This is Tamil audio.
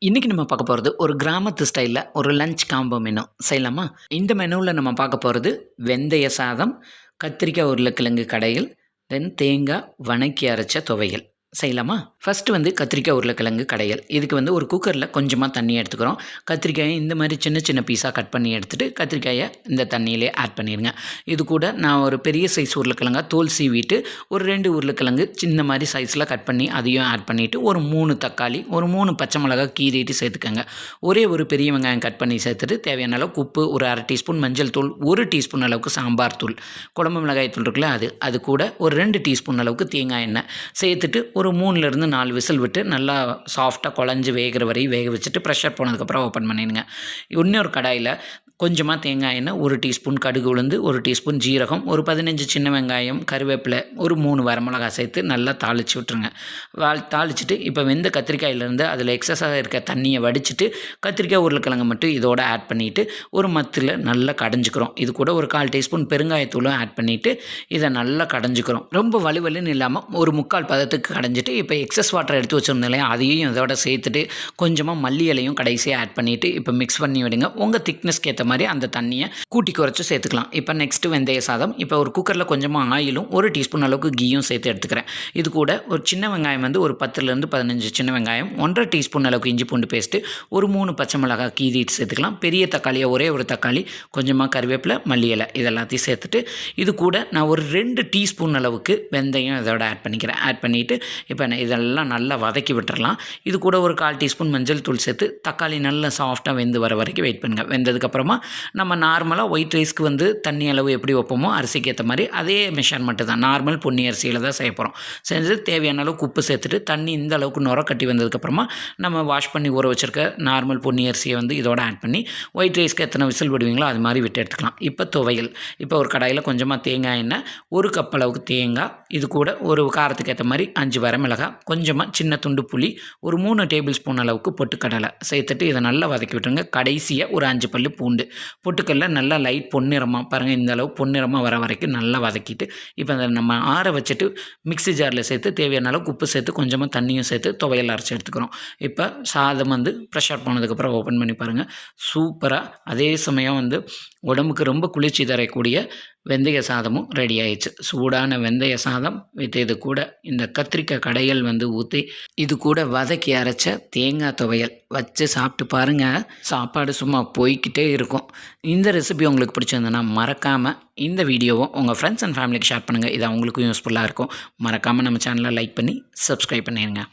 இன்றைக்கி நம்ம பார்க்க போகிறது ஒரு கிராமத்து ஸ்டைலில் ஒரு லஞ்ச் காம்போ மெனு செய்யலாமா? இந்த மெனுவில் நம்ம பார்க்க போகிறது வெந்தய சாதம், கத்திரிக்காய் உருளைக்கிழங்கு கடையில், தென் தேங்காய் வணக்கி அரைச்ச துவையல் செய்யலாமா? ஃபஸ்ட்டு வந்து கத்திரிக்காய் உருளைக்கிழங்கு கடையல். இதுக்கு வந்து ஒரு குக்கரில் கொஞ்சமாக தண்ணி எடுத்துக்கிறோம். கத்திரிக்காயை இந்த மாதிரி சின்ன சின்ன பீஸாக கட் பண்ணி எடுத்துகிட்டு கத்திரிக்காயை இந்த தண்ணியிலே ஆட் பண்ணிடுங்க. இது கூட நான் ஒரு பெரிய சைஸ் உருளைக்கிழங்கா தோல் சீவிட்டு ஒரு 2 உருளைக்கிழங்கு சின்ன மாதிரி சைஸில் கட் பண்ணி அதையும் ஆட் பண்ணிவிட்டு ஒரு 3 தக்காளி, ஒரு 3 பச்சை மிளகா கீறிட்டு சேர்த்துக்கோங்க. ஒரே ஒரு பெரிய வெங்காயம் கட் பண்ணி சேர்த்துட்டு தேவையான அளவுக்கு உப்பு, ஒரு 1/2 டீஸ்பூன் மஞ்சள் தூள், 1 டீஸ்பூன் அளவுக்கு சாம்பார் தூள், குழம்பு மிளகாய் தூள் இருக்குல்ல அது கூட ஒரு 2 டீஸ்பூன் அளவுக்கு தேங்காய் எண்ணெய் சேர்த்துட்டு ஒரு 3லேருந்து 4 விசில் விட்டு நல்லா சாஃப்டாக குழஞ்சி வேகிற வரையும் வேக வச்சுட்டு ப்ரெஷர் போனதுக்கப்புறம் ஓப்பன் பண்ணிடுங்க. இன்னொரு கடாயில் கொஞ்சமாக தேங்காய் எண்ணெய், 1 டீஸ்பூன் கடுகு உளுந்து, 1 டீஸ்பூன் ஜீரகம், ஒரு 15 சின்ன வெங்காயம், கருவேப்பிலை, ஒரு 3 வரமிளகாய் சேர்த்து நல்லா தாளித்து விட்டுருங்க. தாளிச்சிட்டு இப்போ வெந்த கத்திரிக்காயிலேருந்து அதில் எக்ஸஸாக இருக்க தண்ணியை வடிச்சிட்டு கத்திரிக்காய் உருளைக்கிழங்கு மட்டும் இதோட ஆட் பண்ணிவிட்டு ஒரு மத்தில் நல்லா கடைஞ்சிக்கிறோம். இது கூட ஒரு 1/4 டீஸ்பூன் பெருங்காயத்தூளும் ஆட் பண்ணிவிட்டு இதை நல்லா கடைஞ்சிக்கிறோம். ரொம்ப வலுவலுன்னு இல்லாமல் ஒரு 3/4 பதத்துக்கு கடைஞ்சிட்டு இப்போ எக்ஸஸ் வாட்டர் எடுத்து வச்சுருந்தோம் இல்லையா, அதையும் இதோட சேர்த்துட்டு கொஞ்சமாக மல்லி இலையும் கடைசியாக ஆட் பண்ணிவிட்டு இப்போ மிக்ஸ் பண்ணி விடுங்க. உங்கள் திக்னஸ்க்கு ஏற்ற மாதிரி அந்த தண்ணியை கூட்டி குறைச்சி சேர்த்துக்கலாம். இப்போ நெக்ஸ்ட்டு வெந்தய சாதம். இப்போ ஒரு குக்கரில் கொஞ்சமாக ஆயிலும் 1 டீஸ்பூன் அளவுக்கு கீயும் சேர்த்து எடுத்துக்கிறேன். இது கூட ஒரு சின்ன வெங்காயம் வந்து ஒரு 10லேருந்து 15 சின்ன வெங்காயம், 1/2 டீஸ்பூன் அளவுக்கு இஞ்சி பூண்டு பேஸ்ட்டு, ஒரு 3 பச்சை மிளகாய் கீறிட்டு சேர்த்துக்கலாம். பெரிய தக்காளியை ஒரே ஒரு தக்காளி, கொஞ்சமாக கருவேப்பிலை, மல்லி இலை இதெல்லாத்தையும் சேர்த்துட்டு இது கூட நான் ஒரு 2 டீஸ்பூன் அளவுக்கு வெந்தயம் இதோட ஆட் பண்ணிக்கிறேன். ஆட் பண்ணிவிட்டு இப்போ இதெல்லாம் நல்லா வதக்கி விட்டுறலாம். இது கூட ஒரு 1/4 டீஸ்பூன் மஞ்சள் தூள் சேர்த்து தக்காளி நல்லா சாஃப்டாக வெந்து வர வரைக்கும் வெயிட் பண்ணுங்கள். வெந்ததுக்கப்புறமா நம்ம நார்மலாக ஒயிட் ரைஸ்க்கு வந்து தண்ணி அளவு எப்படி வைப்போமோ அரிசிக்கு ஏற்ற மாதிரி அதே மெஷர்மெண்ட்டு தான், நார்மல் பொன்னி அரிசியில் தான் செய்ய போகிறோம். செஞ்சு தேவையான அளவுக்கு உப்பு சேர்த்துட்டு தண்ணி இந்த அளவுக்கு நுர கட்டி வந்ததுக்கப்புறமா நம்ம வாஷ் பண்ணி ஊற வச்சுருக்க நார்மல் பொன்னி அரிசியை வந்து இதோட ஆட் பண்ணி ஒயிட் ரைஸ்க்கு எத்தனை விசில் விடுவீங்களோ அது மாதிரி விட்டு எடுத்துக்கலாம். இப்போ துவையல். இப்போ ஒரு கடாயில் கொஞ்சமாக தேங்காய் எண்ணெய், 1 கப் அளவுக்கு தேங்காய், இது கூட ஒரு காரத்துக்கு ஏற்ற மாதிரி 5 வரமிளகாய், கொஞ்சமாக சின்ன துண்டு புளி, ஒரு 3 டேபிள் ஸ்பூன் அளவுக்கு பொட்டுக்கடலை சேர்த்துட்டு இதை நல்லா வதக்கி விட்டுருங்க. கடைசியாக ஒரு 5 பல்லு பூண்டு, பொட்டுக்கல்ல நல்லா லைட் பொன்னிறமாக பாருங்கள், இந்த அளவு பொன்னிறமாக வர வரைக்கும் நல்லா வதக்கிட்டு இப்போ அதை நம்ம ஆற வச்சுட்டு மிக்ஸி ஜாரில் சேர்த்து தேவையான அளவுக்கு உப்பு சேர்த்து கொஞ்சமாக தண்ணியும் சேர்த்து துவையல் அரைச்சி எடுத்துக்கிறோம். இப்போ சாதம் வந்து ப்ரெஷர் போனதுக்கப்புறம் ஓப்பன் பண்ணி பாருங்கள், சூப்பராக அதே சமயம் வந்து உடம்புக்கு ரொம்ப குளிர்ச்சி தரக்கூடிய வெந்தய சாதமும் ரெடி ஆயிடுச்சு. சூடான வெந்தய சாதம் வித் இது கூட இந்த கத்திரிக்காய் கடையல் வந்து ஊற்றி இது கூட வதக்கி அரைச்ச தேங்காய் துவையல் வச்சு சாப்பிட்டு பாருங்கள், சாப்பாடு சும்மா போய்கிட்டே இருக்கும். இந்த ரெசிபி உங்களுக்கு பிடிச்சிருந்ததுன்னா மறக்காமல் இந்த வீடியோவை உங்கள் ஃப்ரெண்ட்ஸ் அண்ட் ஃபேமிலிக்கு ஷேர் பண்ணுங்கள். இது அவங்களுக்கும் யூஸ்ஃபுல்லாக இருக்கும். மறக்காமல் நம்ம சேனலை லைக் பண்ணி சப்ஸ்கிரைப் பண்ணிடுங்க.